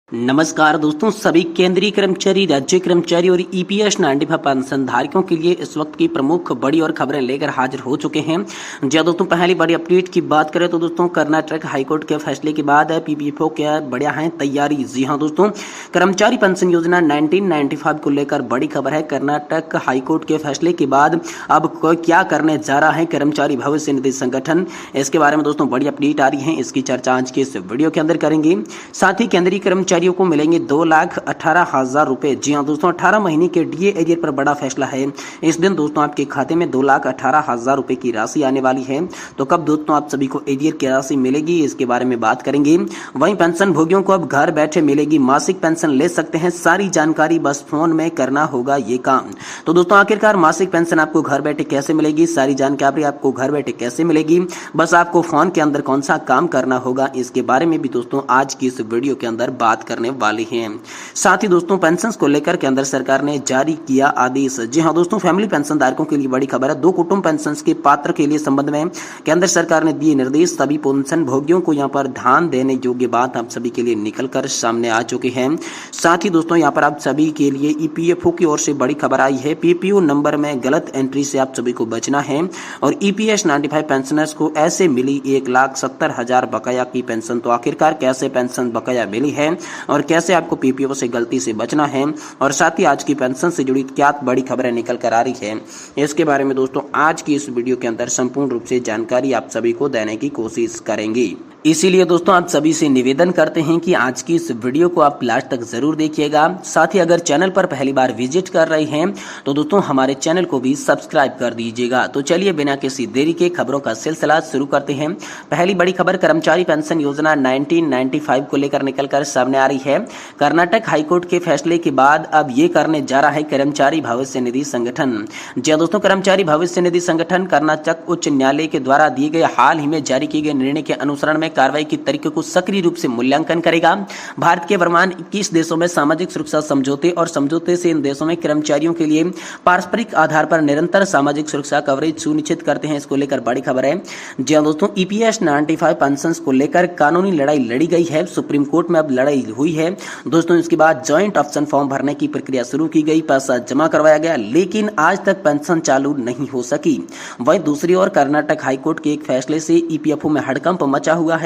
नमस्कार दोस्तों, सभी केंद्रीय कर्मचारी, राज्य कर्मचारी और ईपीएस 95 पेंशन धारकों के लिए इस वक्त की प्रमुख बड़ी और खबरें लेकर हाजिर हो चुके हैं। जी दोस्तों, पहली बड़ी अपडेट की बात करें तो दोस्तों कर्नाटक हाईकोर्ट के फैसले के बाद पीपीएफओ क्या बढ़िया है तैयारी। जी हां दोस्तों, कर्मचारी पेंशन योजना 1995 को लेकर बड़ी खबर है। कर्नाटक हाईकोर्ट के फैसले के बाद अब क्या करने जा रहा है कर्मचारी भविष्य निधि संगठन, इसके बारे में दोस्तों बड़ी अपडेट आ रही है। इसकी चर्चा आज के इस वीडियो के अंदर करेंगे। साथ ही केंद्रीय कर्मचारियों को मिलेंगे 2,18,000 रुपए। जी हां दोस्तों, 18 महीने के डीए एरियर पर बड़ा फैसला है। इस दिन दोस्तों आपके खाते में 2,18,000 रुपए की राशि आने वाली है। तो कब दोस्तों आप सभी को एरियर की राशि मिलेगी, इसके बारे में बात करेंगे। वहीं पेंशन भोगियों को अब घर बैठे मिलेगी, मासिक पेंशन ले सकते हैं। सारी जानकारी बस फोन में करना होगा ये काम। तो दोस्तों आखिरकार मासिक पेंशन आपको घर बैठे कैसे मिलेगी, सारी जानकारी आपको घर बैठे कैसे मिलेगी, बस आपको फोन के अंदर कौन सा काम करना होगा, इसके बारे में भी दोस्तों आज की इस वीडियो के अंदर बात करने वाली हैं। साथ ही दोस्तों पेंशन को लेकर केंद्र सरकार ने जारी किया आदेश। जी हां दोस्तों, फैमिली पेंशन धारकों के लिए बड़ी खबर है। 2 कुटुंब पेंशन के पात्र के लिए संबंध में केंद्र सरकार ने दिए निर्देश। सभी पेंशन भोगियों को यहां पर ध्यान देने योग्य बात आप सभी के लिए निकलकर सामने आ चुकी है। साथ ही दोस्तों यहां पर आप सभी के लिए ईपीएफओ की ओर से बड़ी खबर आई है। पीपीओ नंबर में गलत एंट्री से आप सभी को बचना है और ईपीएस 95 पेंशनर्स को ऐसे मिली 1,70,000 बकाया की पेंशन। तो आखिरकार कैसे पेंशन बकाया मिली है और कैसे आपको पीपीओ से गलती से बचना है, और साथ ही आज की पेंशन से जुड़ी क्या बड़ी खबरें निकल कर आ रही है, इसके बारे में दोस्तों आज की इस वीडियो के अंदर संपूर्ण रूप से जानकारी आप सभी को देने की कोशिश करेंगे। इसीलिए दोस्तों आप सभी से निवेदन करते हैं कि आज की इस वीडियो को आप लास्ट तक जरूर देखिएगा। साथ ही अगर चैनल पर पहली बार विजिट कर रहे हैं तो दोस्तों हमारे चैनल को भी सब्सक्राइब कर दीजिएगा। तो चलिए बिना किसी देरी के खबरों का सिलसिला शुरू करते हैं। पहली बड़ी खबर कर्मचारी पेंशन योजना 1995 को लेकर निकलकर सामने आ रही है। कर्नाटक हाईकोर्ट के फैसले के बाद अब ये करने जा रहा है कर्मचारी भविष्य निधि संगठन। जी दोस्तों, कर्मचारी भविष्य निधि संगठन कर्नाटक उच्च न्यायालय के द्वारा दिए गए हाल ही में जारी किए गए निर्णय के अनुसरण में कार्रवाई के तरीके को सक्रिय रूप से मूल्यांकन करेगा। भारत के वर्तमान 21 देशों में सामाजिक सुरक्षा समझौते और समझौते से इन देशों में कर्मचारियों के लिए पारस्परिक आधार पर निरंतर सामाजिक सुरक्षा कवरेज सुनिश्चित करते हैं। इसको लेकर बड़ी खबर है। जी हां दोस्तों, ईपीएस 95 पेंशन को लेकर कानूनी लड़ाई लड़ी गई है। सुप्रीम कोर्ट में अब लड़ाई हुई है दोस्तों। इसके बाद ज्वाइंट ऑप्शन फॉर्म भरने की प्रक्रिया शुरू की गई, पैसा जमा करवाया गया, लेकिन आज तक पेंशन चालू नहीं हो सकी। वहीं दूसरी ओर कर्नाटक हाईकोर्ट के एक फैसले से ईपीएफओ में हड़कंप मचा हुआ है।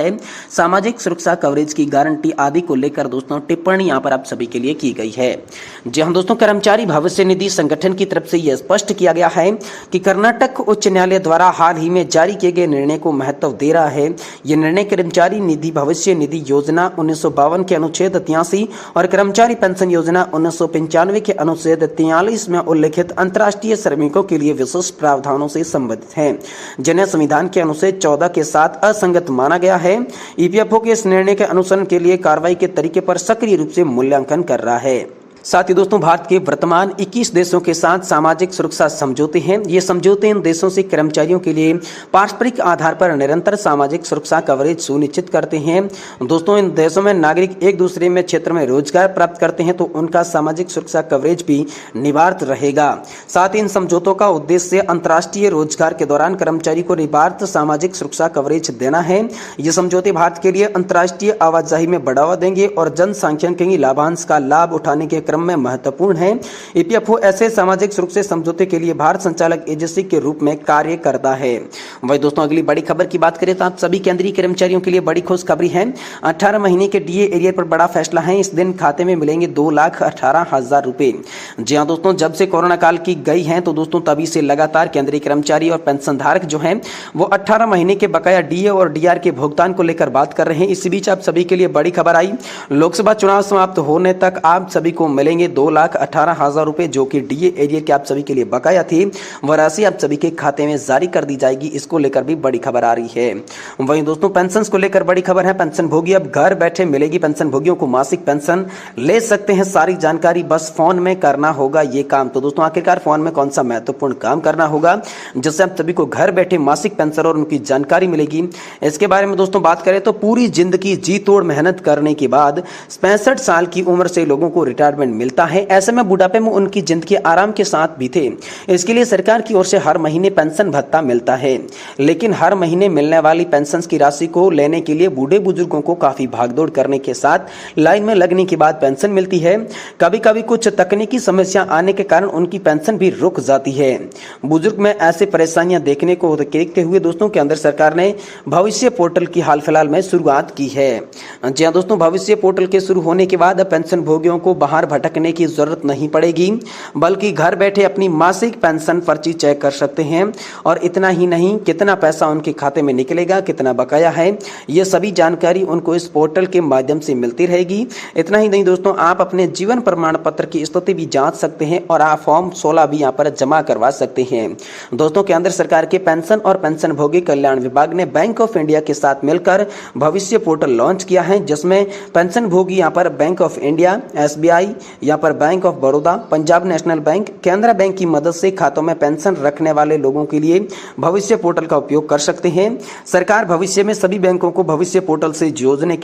सामाजिक सुरक्षा कवरेज की गारंटी आदि को लेकर दोस्तों टिप्पणी यहां पर आप सभी के लिए की गई है। जी हां दोस्तों, कर्मचारी भविष्य निधि संगठन की तरफ से यह स्पष्ट किया गया है कि कर्नाटक उच्च न्यायालय द्वारा हाल ही में जारी किए गए निर्णय को महत्व दे रहा है। यह निर्णय कर्मचारी निधि भविष्य निधि योजना 1952 के अनुच्छेद 83 और कर्मचारी पेंशन योजना 1995 के अनुच्छेद 43 में उल्लिखित अंतर्राष्ट्रीय श्रमिकों के लिए विशेष प्रावधानों से संबंधित है, जिन्हें संविधान के अनुच्छेद 14 के साथ असंगत माना गया है। ईपीएफओ के इस निर्णय के अनुसरण के लिए कार्रवाई के तरीके पर सक्रिय रूप से मूल्यांकन कर रहा है। साथ ही दोस्तों भारत के वर्तमान 21 देशों के साथ सामाजिक सुरक्षा समझौते हैं। ये समझौते इन देशों से कर्मचारियों के लिए पारस्परिक आधार पर निरंतर सामाजिक सुरक्षा कवरेज सुनिश्चित करते हैं। दोस्तों इन देशों में नागरिक एक दूसरे में क्षेत्र में रोजगार प्राप्त करते हैं तो उनका सामाजिक सुरक्षा कवरेज भी निवार्त रहेगा। साथ ही इन समझौतों का उद्देश्य अंतर्राष्ट्रीय रोजगार के दौरान कर्मचारी को निवार्त सामाजिक सुरक्षा कवरेज देना है। ये समझौते भारत के लिए अंतर्राष्ट्रीय आवाजाही में बढ़ावा देंगे और जनसांख्यिकीय लाभांश का लाभ उठाने के क्रम में महत्वपूर्ण है। ईपीएफओ ऐसे सामाजिक सुरक्षा समझौते के लिए भारत संचालक एजेंसी के रूप में कार्य करता है। वही दोस्तों अगली बड़ी खबर की बात करें तो आप सभी केंद्रीय कर्मचारियों के लिए बड़ी खुशखबरी है। 18 महीने के डीए एरियर पर बड़ा फैसला है। इस दिन खाते में मिलेंगे 2,18,000 रुपए। जी हां दोस्तों, जब से कोरोना काल की गई है तो दोस्तों तभी से लगातार केंद्रीय कर्मचारी और पेंशन धारक जो हैं वो 18 महीने के बकाया डीए और डीआर के भुगतान को लेकर बात कर रहे हैं। इसी बीच आप सभी के लिए बड़ी खबर आई। लोकसभा चुनाव समाप्त होने तक आप सभी को मिलेंगे 2,18,000 रुपए, जो कि डीए एरियर के आप सभी के लिए बकाया थी। वह राशि आप सभी के खाते में जारी कर दी जाएगी। इसको लेकर भी बड़ी खबर आ रही है। वहीं दोस्तों पेंशन को लेकर बड़ी खबर है। पेंशन भोगी अब घर बैठे मिलेगी। पेंशन भोगियों को मासिक पेंशन ले सकते हैं। सारी जानकारी बस फोन में करना करना होगा ये काम। तो दोस्तों आखिरकार फोन में कौन सा महत्वपूर्ण काम करना होगा जिससे आप सभी को घर बैठे मासिक पेंशन और उनकी जानकारी मिलेगी, इसके बारे में दोस्तों बात करें तो पूरी जिंदगी जी तोड़ मेहनत करने के बाद 65 साल की उम्र से लोगों को रिटायरमेंट मिलता है। ऐसे में बुढ़ापे में उनकी जिंदगी आराम के साथ बीते, इसके लिए सरकार की ओर से हर महीने पेंशन भत्ता मिलता है। लेकिन हर महीने मिलने वाली पेंशन की राशि को लेने के लिए बूढ़े बुजुर्गों को काफी भागदौड़ करने के साथ लाइन में लगने के बाद पेंशन मिलती है। कभी कभी कुछ तकनीकी समस्या आने के कारण उनकी पेंशन भी रुक जाती है। बुजुर्ग में ऐसे परेशानियां देखने को देखते हुए दोस्तों केंद्र सरकार ने भविष्य पोर्टल की हाल फिलहाल में शुरुआत की है। जी हां दोस्तों, भविष्य पोर्टल के शुरू होने के बाद पेंशन भोगियों को बाहर भटकने की जरूरत नहीं पड़ेगी, बल्कि घर बैठे अपनी मासिक पेंशन पर्ची चेक कर सकते हैं। और इतना ही नहीं, कितना पैसा उनके खाते में निकलेगा, कितना बकाया है, ये सभी जानकारी उनको इस पोर्टल के माध्यम से मिलती रहेगी। इतना ही नहीं दोस्तों, आप अपने जीवन प्रमाण पत्र की स्थिति भी जांच सकते हैं और आप फॉर्म 16 भी यहाँ पर जमा करवा सकते हैं। दोस्तों केंद्र सरकार के पेंशन और पेंशन भोगी कल्याण विभाग ने बैंक ऑफ इंडिया के साथ मिलकर भविष्य पोर्टल लॉन्च किया है, जिसमें पेंशन भोगी यहाँ पर बैंक ऑफ इंडिया, SBI, यहाँ पर bank of Baroda, Punjab national bank, Canara bank की मदद से खातों में पेंशन रखने वाले लोगों के लिए भविष्य पोर्टल का उपयोग कर सकते हैं। सरकार भविष्य में सभी बैंकों को भविष्य पोर्टल से जोड़ने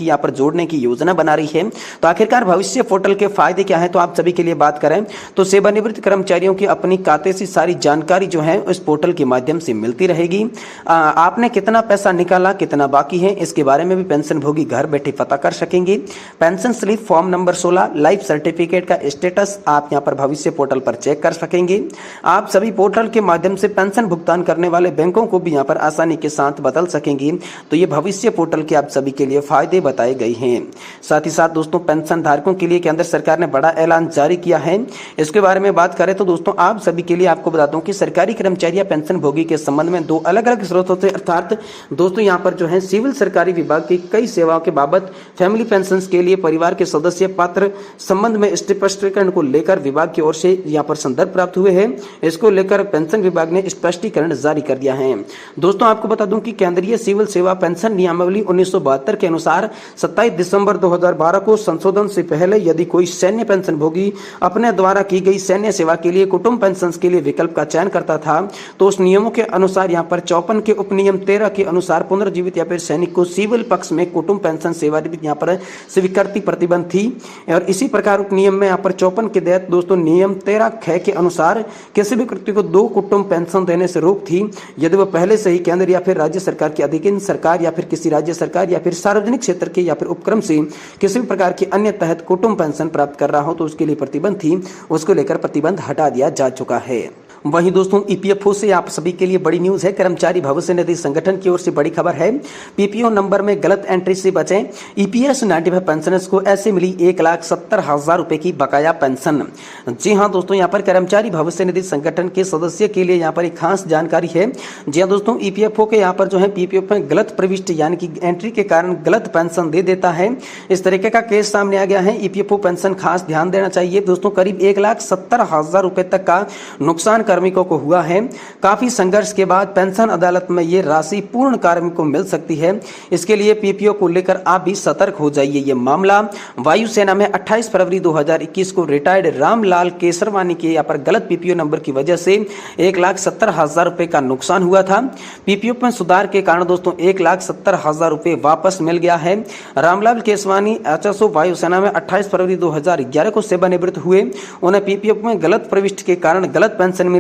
की योजना बना रही है। तो आखिरकार भविष्य पोर्टल के फायदे क्या है, तो आप सभी के लिए बात करें तो सेवानिवृत्त कर्मचारियों की अपनी खाते से सारी जानकारी जो है इस पोर्टल के माध्यम से मिलती रहेगी। आपने कितना पैसा निकाला, कितना बाकी है, इसके बारे में भी पेंशन भोगी घर बैठे पता कर सकेंगे। Pension slip, form number 16, life certificate का स्टेटस आप यहां पर भविष्य पोर्टल पर चेक कर सकेंगे। आप सभी पोर्टल के माध्यम से पेंशन भुगतान करने वाले बैंकों को भी यहां पर आसानी के साथ बदल सकेंगे। तो ये भविष्य पोर्टल के आप सभी के लिए फायदे बताए गए हैं। साथ ही साथ दोस्तों पेंशन धारकों के लिए केंद्र सरकार ने बड़ा ऐलान जारी किया है। इसके बारे में बात करें तो दोस्तों आप सभी के लिए आपको बता दूं कि सरकारी कर्मचारी या पेंशन भोगी के संबंध में दो अलग अलग स्रोतों से, अर्थात दोस्तों यहाँ पर जो है सिविल सरकारी विभाग की कई सेवाओं के बाबत फैमिली पेंशन के लिए परिवार के सदस्य पात्र संबंध में स्पष्टीकरण को लेकर विभाग की ओर से यहाँ पर संदर्भ प्राप्त हुए हैं। इसको लेकर पेंशन विभाग ने स्पष्टीकरण जारी कर दिया है। दोस्तों आपको बता दूं कि केंद्रीय सिविल सेवा पेंशन नियमावली 1972 के अनुसार 27 दिसंबर 2012 को संशोधन से पहले यदि कोई सैन्य पेंशन भोगी अपने द्वारा की गई सैन्य सेवा के लिए कुटुंब पेंशन के लिए विकल्प का चयन करता था, तो उस नियमों के अनुसार यहाँ पर 54 के उपनियम 13 के अनुसार पुनर्जीवित या फिर सैनिक को सिविल पक्ष में कुटुंब पेंशन सेवा यहाँ पर स्वीकृति प्रतिबंध थी। और इसी प्रकार उपनियम में यहाँ पर 54 के तहत दोस्तों नियम 13 ख के अनुसार किसी भी व्यक्ति को 2 कुटुंब पेंशन देने से रोक थी यदि वह पहले से ही केंद्र या फिर राज्य सरकार की अधीन सरकार या फिर किसी राज्य सरकार या फिर सार्वजनिक क्षेत्र के या फिर उपक्रम से किसी भी प्रकार के अन्य तहत कुटुंब पेंशन प्राप्त कर रहा हो तो उसके लिए प्रतिबंध थी, उसको लेकर प्रतिबंध हटा दिया जा चुका है। वहीं दोस्तों ईपीएफओ से आप सभी के लिए बड़ी न्यूज है। कर्मचारी भविष्य निधि संगठन की ओर से बड़ी खबर है। पीपीओ नंबर में गलत एंट्री से बचें। ईपीएस 95 पेंशनर्स को ऐसे मिली 1,70,000 रुपए की बकाया पेंशन। जी हां दोस्तों, यहाँ पर कर्मचारी भविष्य निधि संगठन के सदस्य के लिए यहाँ पर एक खास जानकारी है। जी हां दोस्तों, ईपीएफओ के यहाँ पर जो है पीपीएफ में गलत प्रविष्टि यानी कि एंट्री के कारण गलत पेंशन दे देता है। इस तरीके का केस सामने आ गया है। ईपीएफओ पेंशन खास ध्यान देना चाहिए दोस्तों। करीब 1,70,000 रुपए तक का नुकसान कार्मिकों को हुआ है। काफी संघर्ष के बाद पेंशन अदालत में ये राशि पूर्ण कार्मिक को मिल सकती है। इसके लिए पीपीओ को लेकर आप भी सतर्क हो जाइए। ये मामला वायुसेना में 28 फरवरी 2021 को रिटायर्ड रामलाल केसरवानी के यहाँ पर गलत पीपीओ नंबर की वजह से 1,70,000 रुपए का नुकसान हुआ था। पीपीओ में सुधार के कारण दोस्तों 1,70,000 रुपए वापस मिल गया है। रामलाल केसरवानी HSO वायुसेना में 28 फरवरी 2011 को सेवानिवृत्त हुए। उन्हें पीपीओ में गलत प्रविष्टि के कारण गलत पेंशन मिली।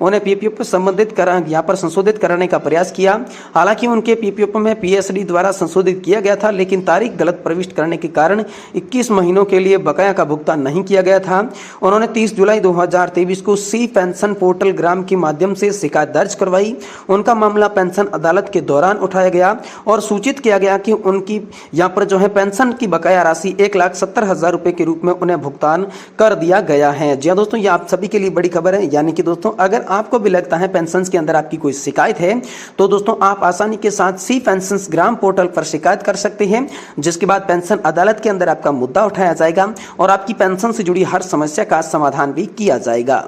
उन्हें पीपीओ पर संबंधित यहाँ पर संशोधित कराने का प्रयास किया। हालांकि उनके पीपीओ में पीएसडी द्वारा संशोधित किया गया था, लेकिन तारीख गलत प्रविष्ट करने के कारण 21 महीनों के लिए बकाया का भुगतान नहीं किया गया था। उन्होंने 30 जुलाई 2023 को सी पेंशन पोर्टल ग्राम के माध्यम से शिकायत दर्ज करवाई। उनका मामला पेंशन अदालत के दौरान उठाया गया और सूचित किया गया कि उनकी यहाँ पर जो है पेंशन की बकाया राशि 1,70,000 रुपए के रूप में उन्हें भुगतान कर दिया गया है। जी हाँ दोस्तों, ये आप सभी के लिए बड़ी खबर है। यानी कि दोस्तों अगर आपको भी लगता है पेंशन के अंदर आपकी कोई शिकायत है तो दोस्तों आप आसानी के साथ सी पेंशन ग्राम पोर्टल पर शिकायत कर सकते हैं, जिसके बाद पेंशन अदालत के अंदर आपका मुद्दा उठाया जाएगा और आपकी पेंशन से जुड़ी हर समस्या का समाधान भी किया जाएगा।